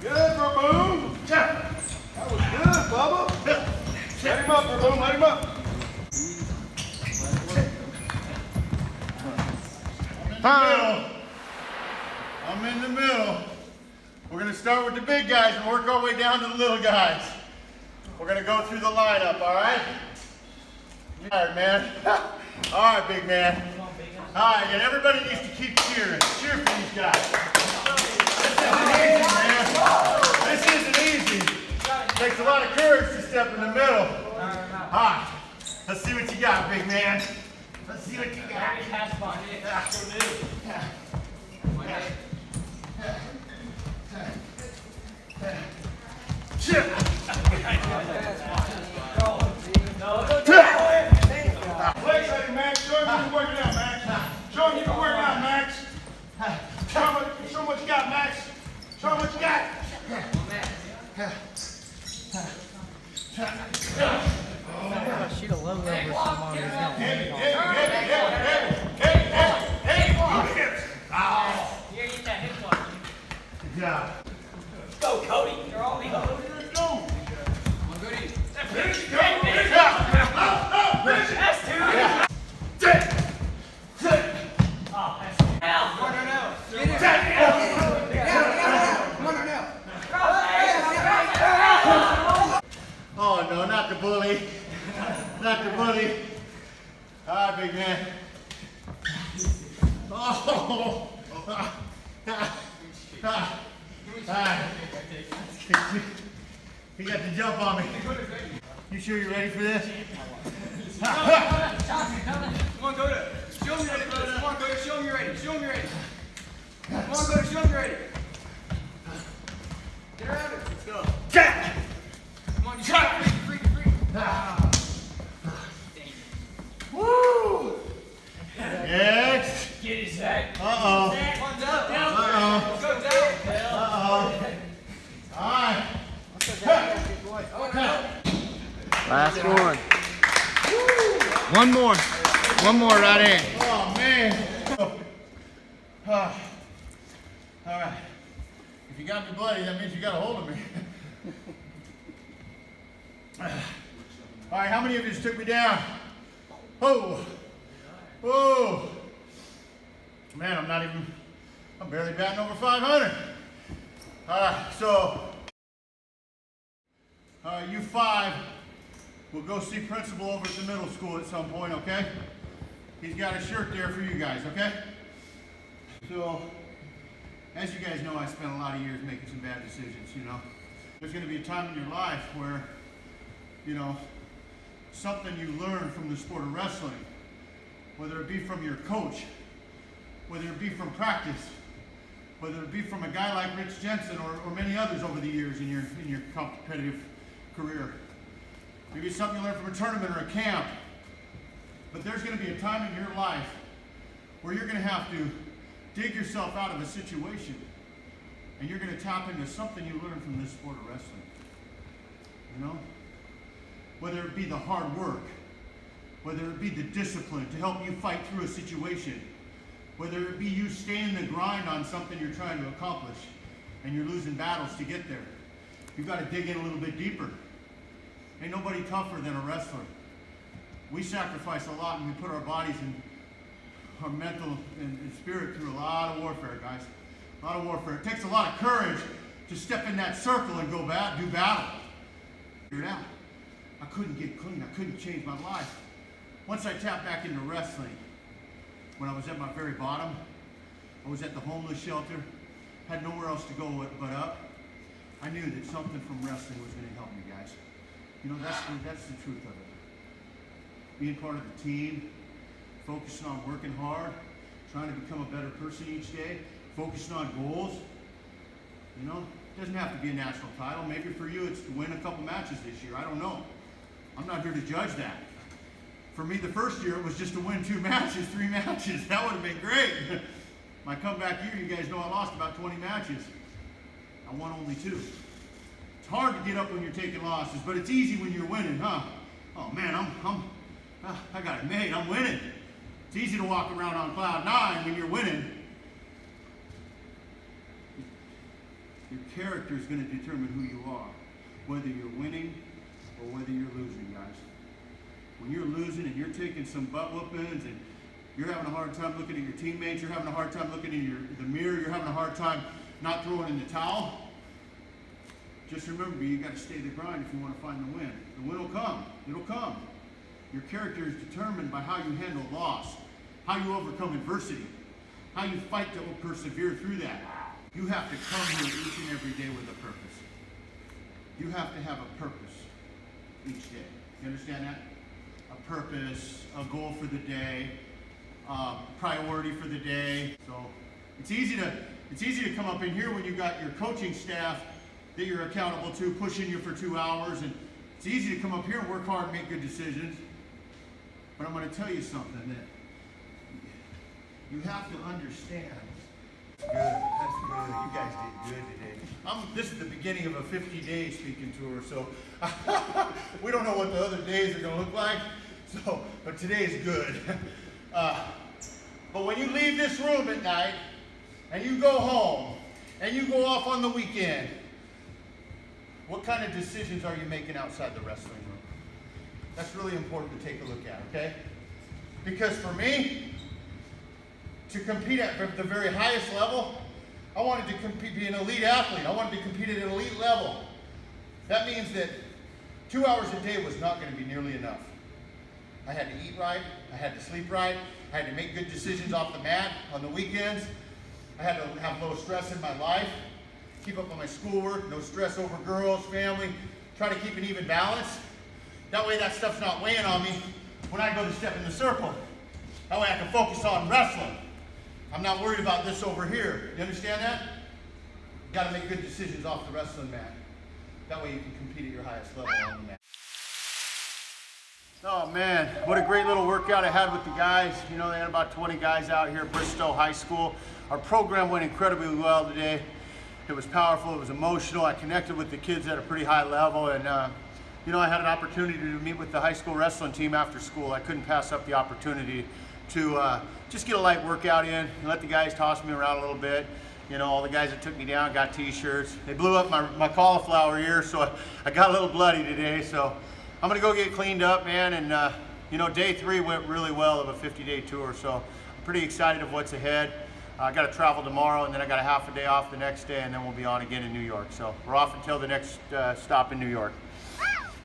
Good, Boom. That was good, Bubba. Let him up, Boom. Let him up. I'm in the middle. We're going to start with the big guys and work our way down to the little guys. We're going to go through the lineup, all right? All right, man. All right, big man. All right, and everybody needs to keep cheering. Cheer for these guys. This isn't easy, man. This isn't easy. It takes a lot of courage to step in the middle. All right, let's see what you got, big man. Let's see what you got. Chip. Legs ready, Max. Show him you can work it out, Max. Show him you can work it out, Max. Show him what you got, Max. Show him what you got. Shoot a low over someone who's not Hey. Here, get that hip punch. Good job. Let's go, Cody. You're all in. Let's go. Come on, Cody. Finish. That's two. Oh, that's two. Oh no, not the bully. Not the bully. All right, big man. Oh. He got the jump on me. You sure you're ready for this? Come on, Cody. Show me ready, brother. Come on, Cody. Show me ready. Show me ready. Come on, Cody. Show me ready. Get around it. Let's go. Jack! Come on, you shot. Free. Woo! Next. Get it, Zach. Uh-oh. One's up. Uh-oh. Let's go, Zach. Uh-oh. All right. Last one. One more. One more right in. Oh, man. All right. If you got me bloody, that means you got a hold of me. All right, how many of you just took me down? Oh. Whoa. Man, I'm barely batting over 500. All right, so you five will go see principal over at the middle school at some point, okay? He's got a shirt there for you guys, okay? So, as you guys know, I spent a lot of years making some bad decisions, you know? There's gonna be a time in your life where, you know, something you learn from the sport of wrestling, whether it be from your coach, whether it be from practice, whether it be from a guy like Rich Jensen or many others over the years in your competitive career. Maybe it's something you learn from a tournament or a camp. But there's going to be a time in your life where you're going to have to dig yourself out of a situation and you're going to tap into something you learned from this sport of wrestling. You know? Whether it be the hard work, whether it be the discipline to help you fight through a situation, whether it be you staying the grind on something you're trying to accomplish and you're losing battles to get there. You've got to dig in a little bit deeper. Ain't nobody tougher than a wrestler. We sacrifice a lot and we put our bodies and our mental and spirit through a lot of warfare, guys. A lot of warfare. It takes a lot of courage to step in that circle and go do battle. Figure it out. I couldn't get clean. I couldn't change my life. Once I tapped back into wrestling, when I was at my very bottom, I was at the homeless shelter, had nowhere else to go but up. I knew that something from wrestling was going to help me, guys. You know, that's the truth of it. Being part of the team, focusing on working hard, trying to become a better person each day, focusing on goals. You know, it doesn't have to be a national title. Maybe for you it's to win a couple matches this year. I don't know. I'm not here to judge that. For me, the first year it was just to win 2 matches, 3 matches. That would have been great. My comeback year, you guys know I lost about 20 matches. I won only 2. It's hard to get up when you're taking losses, but it's easy when you're winning, huh? Oh man, I got it made. I'm winning. It's easy to walk around on cloud 9 when you're winning. You're character is going to determine who you are, whether you're winning or whether you're losing, guys. When you're losing and you're taking some butt whoopings and you're having a hard time looking at your teammates, you're having a hard time looking in the mirror, you're having a hard time not throwing in the towel, just remember, you got to stay the grind if you want to find the win. The win will come. It'll come. Your character is determined by how you handle loss, how you overcome adversity, how you fight to persevere through that. You have to come here each and every day with a purpose. You have to have a purpose each day. You understand that? A purpose, a goal for the day, priority for the day. So it's easy to come up in here when you got your coaching staff that you're accountable to pushing you for 2 hours, and it's easy to come up here and work hard and make good decisions. But I'm going to tell you something that you have to understand. Good, that's good. You guys did good today. This is the beginning of a 50-day speaking tour, so we don't know what the other days are going to look like. So, but today's good. But when you leave this room at night and you go home and you go off on the weekend, what kind of decisions are you making outside the wrestling room? That's really important to take a look at, okay? Because for me, to compete at the very highest level, I wanted to be an elite athlete. I wanted to compete at an elite level. That means that 2 hours a day was not going to be nearly enough. I had to eat right. I had to sleep right. I had to make good decisions off the mat on the weekends. I had to have low stress in my life. Keep up on my schoolwork, no stress over girls, family, try to keep an even balance. That way that stuff's not weighing on me when I go to step in the circle. That way I can focus on wrestling. I'm not worried about this over here. You understand that? You gotta make good decisions off the wrestling mat. That way you can compete at your highest level on the mat. Oh man, what a great little workout I had with the guys. You know, they had about 20 guys out here at Bristow High School. Our program went incredibly well today. It was powerful, it was emotional. I connected with the kids at a pretty high level, and you know, I had an opportunity to meet with the high school wrestling team after school. I couldn't pass up the opportunity to just get a light workout in and let the guys toss me around a little bit. You know, all the guys that took me down got t-shirts. They blew up my cauliflower ear, so I got a little bloody today. So I'm gonna go get cleaned up, man, and you know, day 3 went really well of a 50-day tour, so I'm pretty excited of what's ahead. I got to travel tomorrow, and then I got a half a day off the next day, and then we'll be on again in New York. So we're off until the next stop in New York.